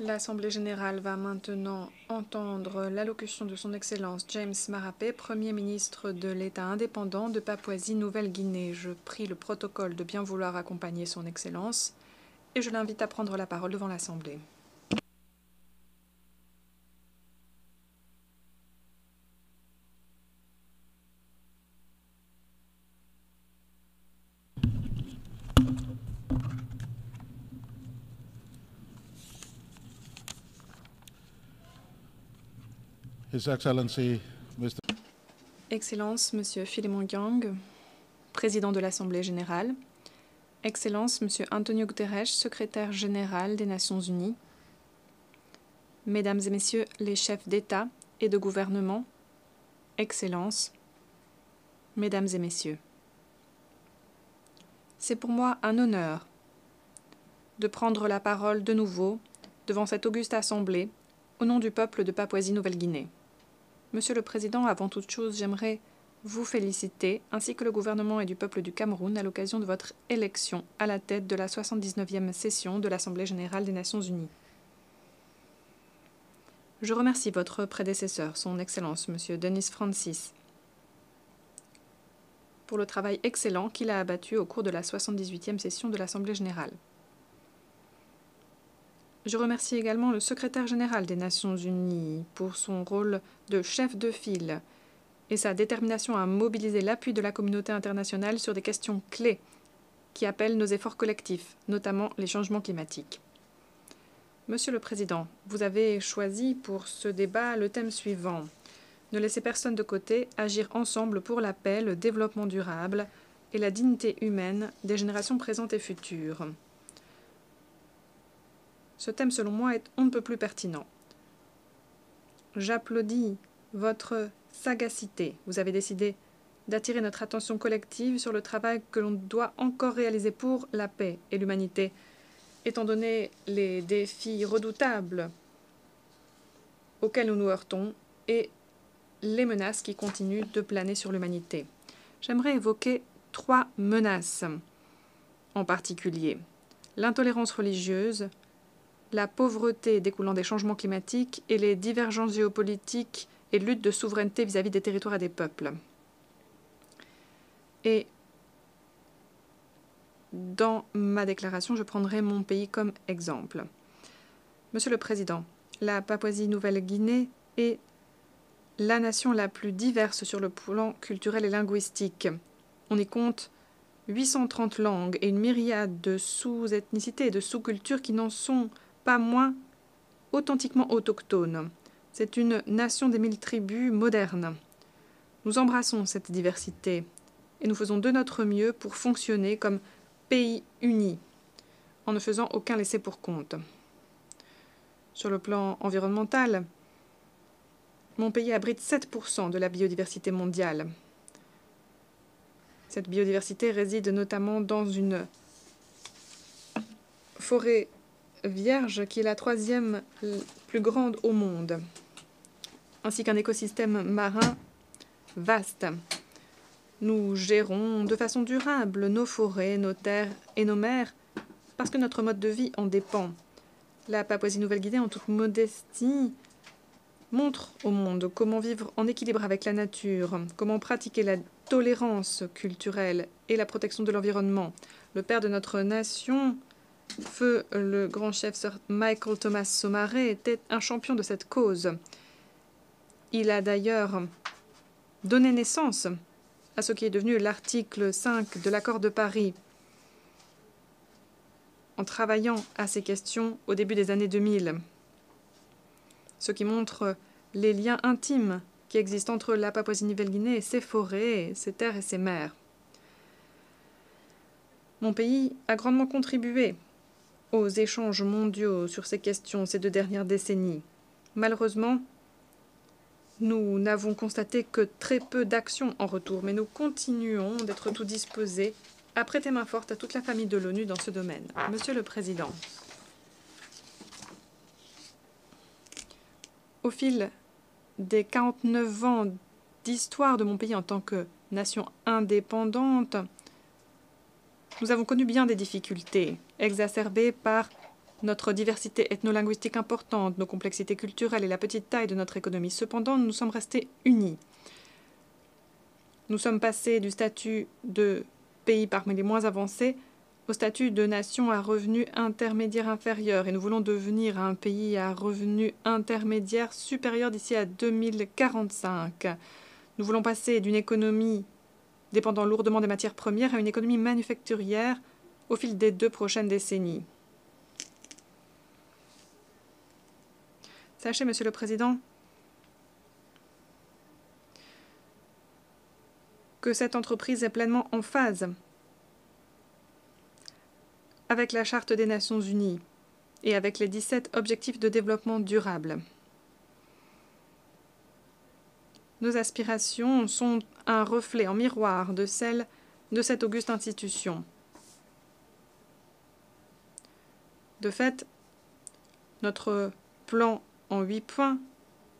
L'Assemblée générale va maintenant entendre l'allocution de son Excellence James Marape, Premier ministre de l'État indépendant de Papouasie-Nouvelle-Guinée. Je prie le protocole de bien vouloir accompagner son Excellence et je l'invite à prendre la parole devant l'Assemblée. His Excellency, Mr. Excellence, Monsieur Philémon Yang, Président de l'Assemblée générale. Excellence, Monsieur Antonio Guterres, Secrétaire général des Nations unies. Mesdames et Messieurs les chefs d'État et de gouvernement. Excellences, Mesdames et Messieurs. C'est pour moi un honneur de prendre la parole de nouveau devant cette auguste assemblée au nom du peuple de Papouasie-Nouvelle-Guinée. Monsieur le Président, avant toute chose, j'aimerais vous féliciter, ainsi que le gouvernement et du peuple du Cameroun, à l'occasion de votre élection à la tête de la 79e session de l'Assemblée générale des Nations unies. Je remercie votre prédécesseur, son Excellence, Monsieur Denis Francis, pour le travail excellent qu'il a abattu au cours de la 78e session de l'Assemblée générale. Je remercie également le secrétaire général des Nations unies pour son rôle de chef de file et sa détermination à mobiliser l'appui de la communauté internationale sur des questions clés qui appellent nos efforts collectifs, notamment les changements climatiques. Monsieur le Président, vous avez choisi pour ce débat le thème suivant: ne laisser personne de côté, agir ensemble pour la paix, le développement durable et la dignité humaine des générations présentes et futures. Ce thème, selon moi, est on ne peut plus pertinent. J'applaudis votre sagacité. Vous avez décidé d'attirer notre attention collective sur le travail que l'on doit encore réaliser pour la paix et l'humanité, étant donné les défis redoutables auxquels nous nous heurtons et les menaces qui continuent de planer sur l'humanité. J'aimerais évoquer 3 menaces en particulier: l'intolérance religieuse, la pauvreté découlant des changements climatiques et les divergences géopolitiques et lutte de souveraineté vis-à-vis des territoires et des peuples. Et dans ma déclaration, je prendrai mon pays comme exemple. Monsieur le Président, la Papouasie-Nouvelle-Guinée est la nation la plus diverse sur le plan culturel et linguistique. On y compte 830 langues et une myriade de sous-ethnicités et de sous-cultures qui n'en sont pas moins authentiquement autochtones. C'est une nation des 1000 tribus modernes. Nous embrassons cette diversité et nous faisons de notre mieux pour fonctionner comme pays uni, en ne faisant aucun laissé-pour-compte. Sur le plan environnemental, mon pays abrite 7% de la biodiversité mondiale. Cette biodiversité réside notamment dans une forêt vierge qui est la 3e plus grande au monde, ainsi qu'un écosystème marin vaste. Nous gérons de façon durable nos forêts, nos terres et nos mers parce que notre mode de vie en dépend. La Papouasie-Nouvelle-Guinée, en toute modestie, montre au monde comment vivre en équilibre avec la nature, comment pratiquer la tolérance culturelle et la protection de l'environnement. Le père de notre nation, feu le grand chef Sir Michael Thomas Somaré, était un champion de cette cause. Il a d'ailleurs donné naissance à ce qui est devenu l'article 5 de l'accord de Paris, en travaillant à ces questions au début des années 2000, ce qui montre les liens intimes qui existent entre la Papouasie-Nouvelle-Guinée et ses forêts, ses terres et ses mers. Mon pays a grandement contribué aux échanges mondiaux sur ces questions ces 2 dernières décennies. Malheureusement, nous n'avons constaté que très peu d'actions en retour, mais nous continuons d'être tout disposés à prêter main forte à toute la famille de l'ONU dans ce domaine. Monsieur le Président, au fil des 49 ans d'histoire de mon pays en tant que nation indépendante, nous avons connu bien des difficultés, exacerbées par notre diversité ethno-linguistique importante, nos complexités culturelles et la petite taille de notre économie. Cependant, nous sommes restés unis. Nous sommes passés du statut de pays parmi les moins avancés au statut de nation à revenu intermédiaire inférieur et nous voulons devenir un pays à revenu intermédiaire supérieur d'ici à 2045. Nous voulons passer d'une économie dépendant lourdement des matières premières à une économie manufacturière au fil des 2 prochaines décennies. Sachez, Monsieur le Président, que cette entreprise est pleinement en phase avec la Charte des Nations Unies et avec les 17 objectifs de développement durable. Nos aspirations sont un reflet en miroir de celles de cette auguste institution. De fait, notre plan en 8 points,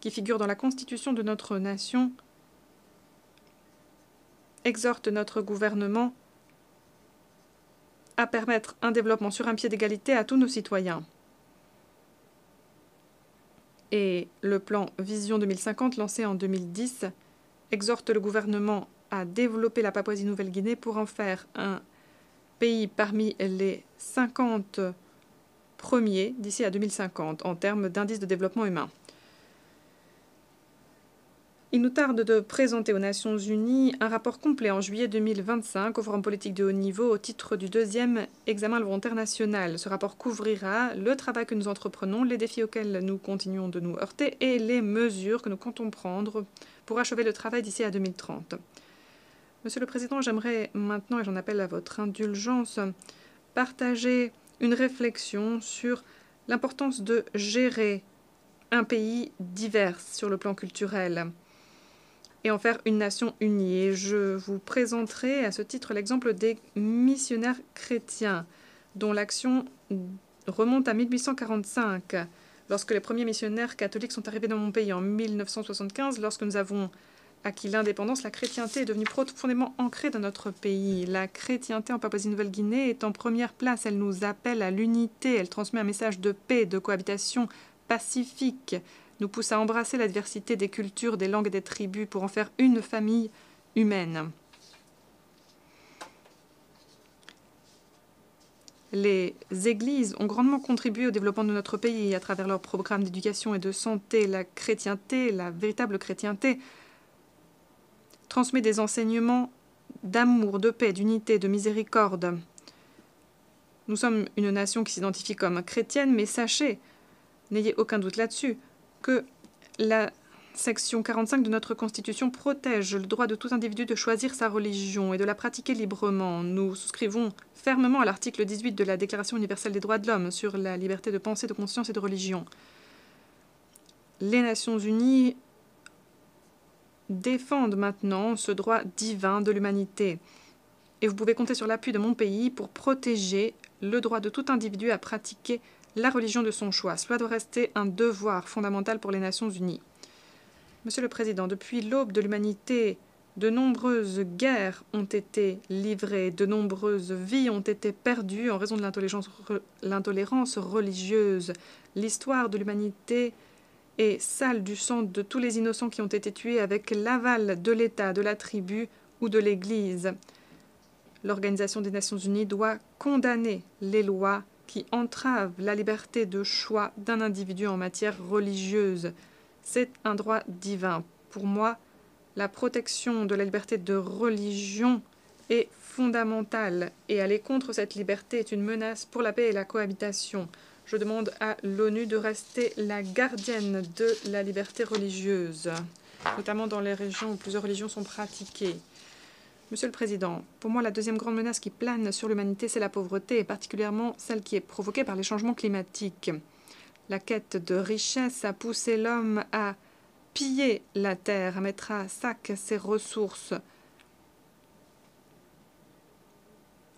qui figure dans la Constitution de notre nation, exhorte notre gouvernement à permettre un développement sur un pied d'égalité à tous nos citoyens. Et le plan Vision 2050, lancé en 2010, exhorte le gouvernement à développer la Papouasie-Nouvelle-Guinée pour en faire un pays parmi les 50 premiers d'ici à 2050 en termes d'indice de développement humain. Il nous tarde de présenter aux Nations Unies un rapport complet en juillet 2025 au Forum politique de haut niveau au titre du 2e examen volontaire national. Ce rapport couvrira le travail que nous entreprenons, les défis auxquels nous continuons de nous heurter et les mesures que nous comptons prendre pour achever le travail d'ici à 2030. Monsieur le Président, j'aimerais maintenant, et j'en appelle à votre indulgence, partager une réflexion sur l'importance de gérer un pays divers sur le plan culturel et en faire une nation unie. Et je vous présenterai à ce titre l'exemple des missionnaires chrétiens, dont l'action remonte à 1845, lorsque les premiers missionnaires catholiques sont arrivés dans mon pays en 1975. Lorsque nous avons acquis l'indépendance, la chrétienté est devenue profondément ancrée dans notre pays. La chrétienté en Papouasie-Nouvelle-Guinée est en première place. Elle nous appelle à l'unité. Elle transmet un message de paix, de cohabitation pacifique, nous pousse à embrasser la diversité des cultures, des langues et des tribus pour en faire une famille humaine. Les églises ont grandement contribué au développement de notre pays à travers leurs programmes d'éducation et de santé. La chrétienté, la véritable chrétienté, transmet des enseignements d'amour, de paix, d'unité, de miséricorde. Nous sommes une nation qui s'identifie comme chrétienne, mais sachez, n'ayez aucun doute là-dessus, que la section 45 de notre Constitution protège le droit de tout individu de choisir sa religion et de la pratiquer librement. Nous souscrivons fermement à l'article 18 de la Déclaration universelle des droits de l'homme sur la liberté de pensée, de conscience et de religion. Les Nations unies défendent maintenant ce droit divin de l'humanité. Et vous pouvez compter sur l'appui de mon pays pour protéger le droit de tout individu à pratiquer la religion de son choix. Cela doit rester un devoir fondamental pour les Nations unies. Monsieur le Président, depuis l'aube de l'humanité, de nombreuses guerres ont été livrées, de nombreuses vies ont été perdues en raison de l'intolérance religieuse. L'histoire de l'humanité est sale du sang de tous les innocents qui ont été tués avec l'aval de l'État, de la tribu ou de l'Église. L'Organisation des Nations Unies doit condamner les lois qui entravent la liberté de choix d'un individu en matière religieuse. C'est un droit divin. Pour moi, la protection de la liberté de religion est fondamentale et aller contre cette liberté est une menace pour la paix et la cohabitation. Je demande à l'ONU de rester la gardienne de la liberté religieuse, notamment dans les régions où plusieurs religions sont pratiquées. Monsieur le Président, pour moi, la deuxième grande menace qui plane sur l'humanité, c'est la pauvreté, et particulièrement celle qui est provoquée par les changements climatiques. La quête de richesse a poussé l'homme à piller la terre, à mettre à sac ses ressources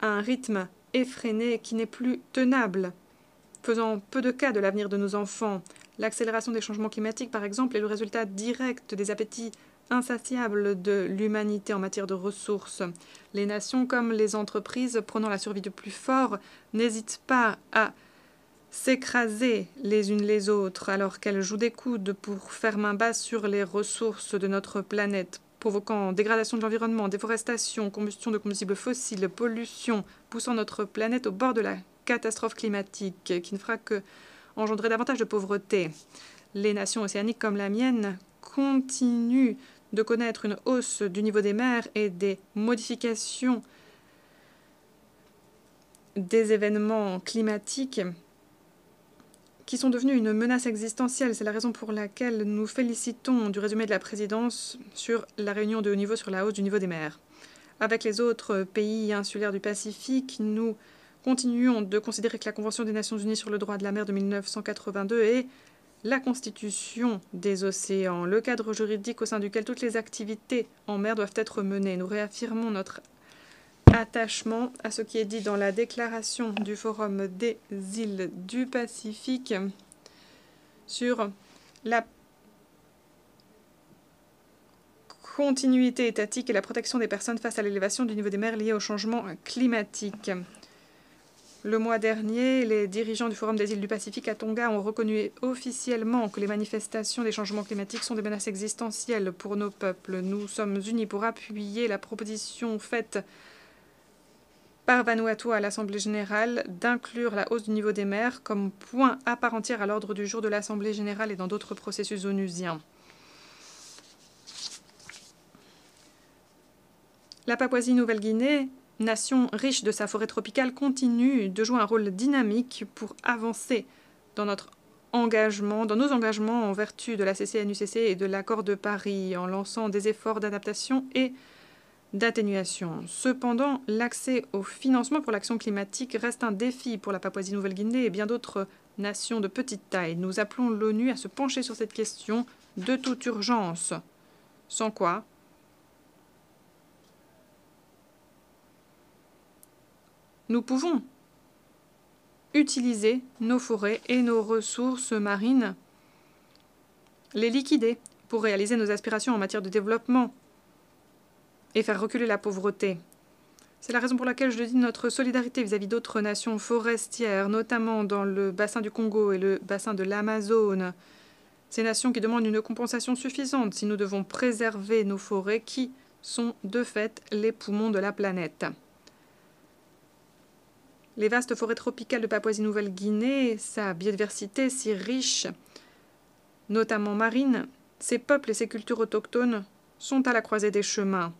à un rythme effréné qui n'est plus tenable, faisant peu de cas de l'avenir de nos enfants. L'accélération des changements climatiques, par exemple, est le résultat direct des appétits insatiable de l'humanité en matière de ressources. Les nations comme les entreprises, prenant la survie du plus fort, n'hésitent pas à s'écraser les unes les autres alors qu'elles jouent des coudes pour faire main basse sur les ressources de notre planète, provoquant dégradation de l'environnement, déforestation, combustion de combustibles fossiles, pollution, poussant notre planète au bord de la catastrophe climatique qui ne fera que engendrer davantage de pauvreté. Les nations océaniques comme la mienne continuent de connaître une hausse du niveau des mers et des modifications des événements climatiques qui sont devenus une menace existentielle. C'est la raison pour laquelle nous félicitons du résumé de la présidence sur la réunion de haut niveau sur la hausse du niveau des mers. Avec les autres pays insulaires du Pacifique, nous continuons de considérer que la Convention des Nations Unies sur le droit de la mer de 1982 est la constitution des océans, le cadre juridique au sein duquel toutes les activités en mer doivent être menées. Nous réaffirmons notre attachement à ce qui est dit dans la déclaration du Forum des îles du Pacifique sur la continuité étatique et la protection des personnes face à l'élévation du niveau des mers liée au changement climatique. Le mois dernier, les dirigeants du Forum des îles du Pacifique à Tonga ont reconnu officiellement que les manifestations des changements climatiques sont des menaces existentielles pour nos peuples. Nous sommes unis pour appuyer la proposition faite par Vanuatu à l'Assemblée générale d'inclure la hausse du niveau des mers comme point à part entière à l'ordre du jour de l'Assemblée générale et dans d'autres processus onusiens. La Papouasie-Nouvelle-Guinée, nation riche de sa forêt tropicale, continue de jouer un rôle dynamique pour avancer dans nos engagements en vertu de la CCNUCC et de l'accord de Paris, en lançant des efforts d'adaptation et d'atténuation. Cependant, l'accès au financement pour l'action climatique reste un défi pour la Papouasie-Nouvelle-Guinée et bien d'autres nations de petite taille. Nous appelons l'ONU à se pencher sur cette question de toute urgence, sans quoi nous pouvons utiliser nos forêts et nos ressources marines, les liquider pour réaliser nos aspirations en matière de développement et faire reculer la pauvreté. C'est la raison pour laquelle je dis notre solidarité vis-à-vis d'autres nations forestières, notamment dans le bassin du Congo et le bassin de l'Amazone. Ces nations qui demandent une compensation suffisante si nous devons préserver nos forêts qui sont de fait les poumons de la planète. Les vastes forêts tropicales de Papouasie-Nouvelle-Guinée, sa biodiversité si riche, notamment marine, ses peuples et ses cultures autochtones sont à la croisée des chemins,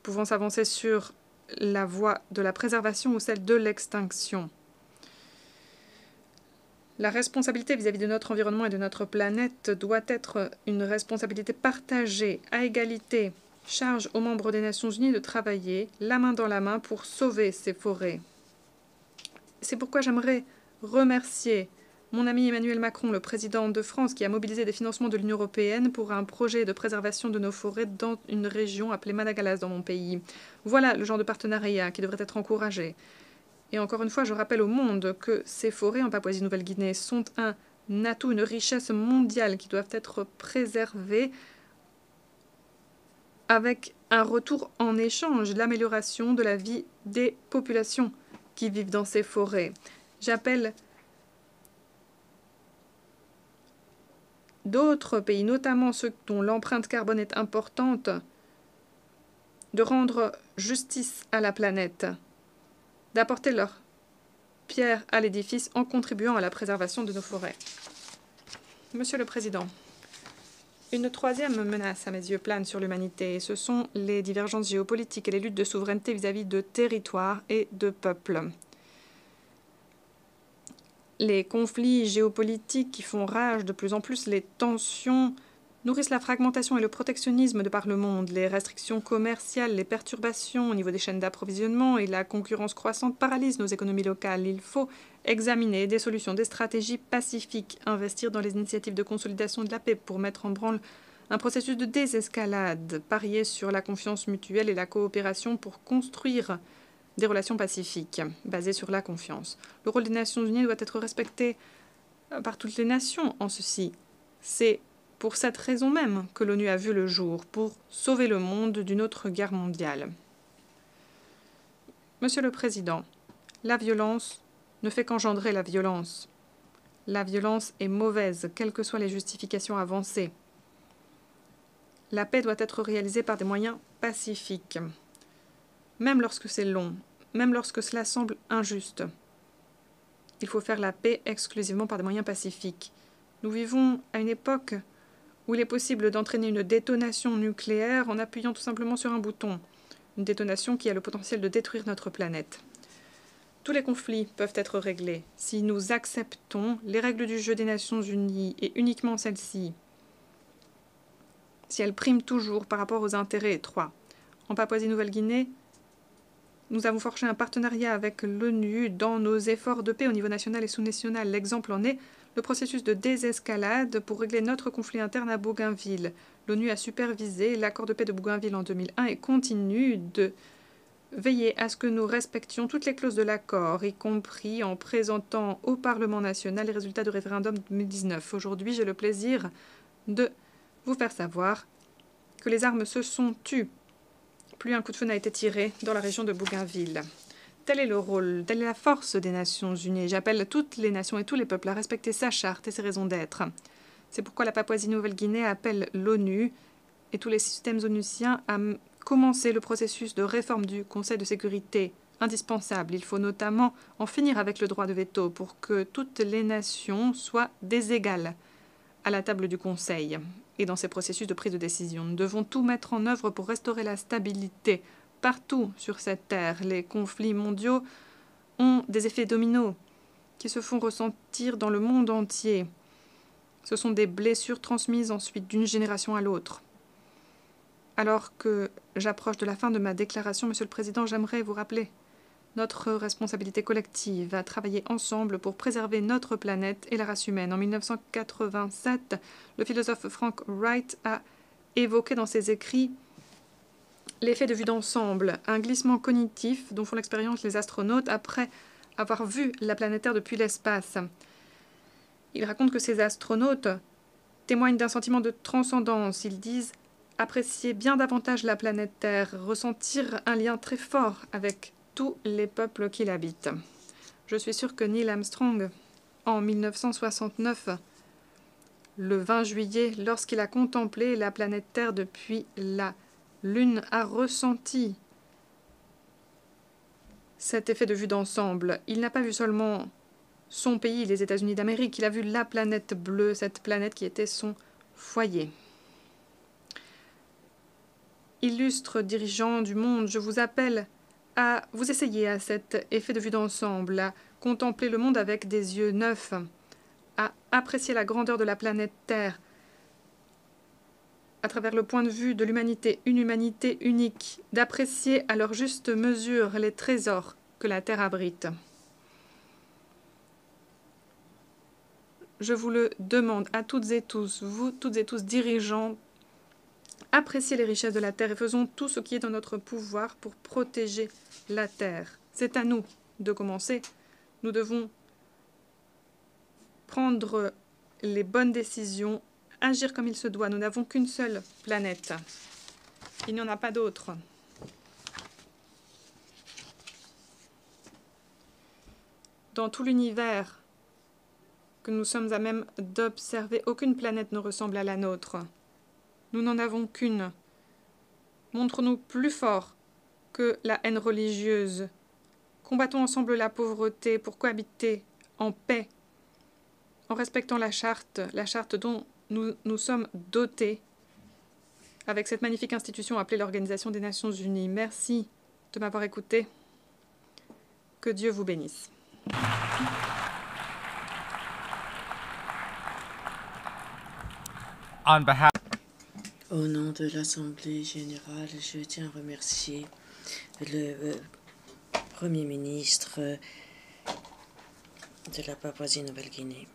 pouvant s'avancer sur la voie de la préservation ou celle de l'extinction. La responsabilité vis-à-vis de notre environnement et de notre planète doit être une responsabilité partagée à égalité. Charge aux membres des Nations Unies de travailler la main dans la main pour sauver ces forêts. C'est pourquoi j'aimerais remercier mon ami Emmanuel Macron, le président de France, qui a mobilisé des financements de l'Union européenne pour un projet de préservation de nos forêts dans une région appelée Madagalas dans mon pays. Voilà le genre de partenariat qui devrait être encouragé. Et encore une fois, je rappelle au monde que ces forêts en Papouasie-Nouvelle-Guinée sont un atout, une richesse mondiale qui doivent être préservées avec un retour en échange, l'amélioration de la vie des populations qui vivent dans ces forêts. J'appelle d'autres pays, notamment ceux dont l'empreinte carbone est importante, de rendre justice à la planète, d'apporter leur pierre à l'édifice en contribuant à la préservation de nos forêts. Monsieur le Président, une troisième menace, à mes yeux, plane sur l'humanité, et ce sont les divergences géopolitiques et les luttes de souveraineté vis-à-vis de territoires et de peuples. Les conflits géopolitiques qui font rage de plus en plus, les tensions nourrissent la fragmentation et le protectionnisme de par le monde. Les restrictions commerciales, les perturbations au niveau des chaînes d'approvisionnement et la concurrence croissante paralysent nos économies locales. Il faut examiner des solutions, des stratégies pacifiques, investir dans les initiatives de consolidation de la paix pour mettre en branle un processus de désescalade, parier sur la confiance mutuelle et la coopération pour construire des relations pacifiques basées sur la confiance. Le rôle des Nations Unies doit être respecté par toutes les nations en ceci. C'est pour cette raison même que l'ONU a vu le jour, pour sauver le monde d'une autre guerre mondiale. Monsieur le Président, la violence ne fait qu'engendrer la violence. La violence est mauvaise, quelles que soient les justifications avancées. La paix doit être réalisée par des moyens pacifiques, même lorsque c'est long, même lorsque cela semble injuste. Il faut faire la paix exclusivement par des moyens pacifiques. Nous vivons à une époque où il est possible d'entraîner une détonation nucléaire en appuyant tout simplement sur un bouton. Une détonation qui a le potentiel de détruire notre planète. Tous les conflits peuvent être réglés si nous acceptons les règles du jeu des Nations Unies et uniquement celles-ci. Si elles priment toujours par rapport aux intérêts étroits. En Papouasie-Nouvelle-Guinée, nous avons forgé un partenariat avec l'ONU dans nos efforts de paix au niveau national et sous-national. L'exemple en est le processus de désescalade pour régler notre conflit interne à Bougainville. L'ONU a supervisé l'accord de paix de Bougainville en 2001 et continue de veiller à ce que nous respections toutes les clauses de l'accord, y compris en présentant au Parlement national les résultats du référendum de 2019. Aujourd'hui, j'ai le plaisir de vous faire savoir que les armes se sont tues. Plus un coup de feu n'a été tiré dans la région de Bougainville. Tel est le rôle, telle est la force des Nations Unies. J'appelle toutes les nations et tous les peuples à respecter sa charte et ses raisons d'être. C'est pourquoi la Papouasie-Nouvelle-Guinée appelle l'ONU et tous les systèmes onusiens à commencer le processus de réforme du Conseil de sécurité indispensable. Il faut notamment en finir avec le droit de veto pour que toutes les nations soient des égales à la table du Conseil et dans ces processus de prise de décision. Nous devons tout mettre en œuvre pour restaurer la stabilité partout sur cette terre. Les conflits mondiaux ont des effets dominos qui se font ressentir dans le monde entier. Ce sont des blessures transmises ensuite d'une génération à l'autre. Alors que j'approche de la fin de ma déclaration, Monsieur le Président, j'aimerais vous rappeler notre responsabilité collective à travailler ensemble pour préserver notre planète et la race humaine. En 1987, le philosophe Frank Wright a évoqué dans ses écrits l'effet de vue d'ensemble, un glissement cognitif dont font l'expérience les astronautes après avoir vu la planète Terre depuis l'espace. Il raconte que ces astronautes témoignent d'un sentiment de transcendance. Ils disent apprécier bien davantage la planète Terre, ressentir un lien très fort avec tous les peuples qui l'habitent. Je suis sûre que Neil Armstrong, en 1969, le 20 juillet, lorsqu'il a contemplé la planète Terre depuis la Lune, a ressenti cet effet de vue d'ensemble. Il n'a pas vu seulement son pays, les États-Unis d'Amérique, il a vu la planète bleue, cette planète qui était son foyer. Illustres dirigeants du monde, je vous appelle à vous essayer à cet effet de vue d'ensemble, à contempler le monde avec des yeux neufs, à apprécier la grandeur de la planète Terre à travers le point de vue de l'humanité, une humanité unique, d'apprécier à leur juste mesure les trésors que la Terre abrite. Je vous le demande à toutes et tous, vous toutes et tous dirigeants, appréciez les richesses de la Terre et faisons tout ce qui est dans notre pouvoir pour protéger la Terre. C'est à nous de commencer. Nous devons prendre les bonnes décisions, agir comme il se doit. Nous n'avons qu'une seule planète. Il n'y en a pas d'autre. Dans tout l'univers que nous sommes à même d'observer, aucune planète ne ressemble à la nôtre. Nous n'en avons qu'une. Montre-nous plus fort que la haine religieuse. Combattons ensemble la pauvreté pour cohabiter en paix, en respectant la charte dont nous sommes dotés avec cette magnifique institution appelée l'Organisation des Nations Unies. Merci de m'avoir écouté. Que Dieu vous bénisse. Au nom de l'Assemblée générale, je tiens à remercier le Premier ministre de la Papouasie-Nouvelle-Guinée.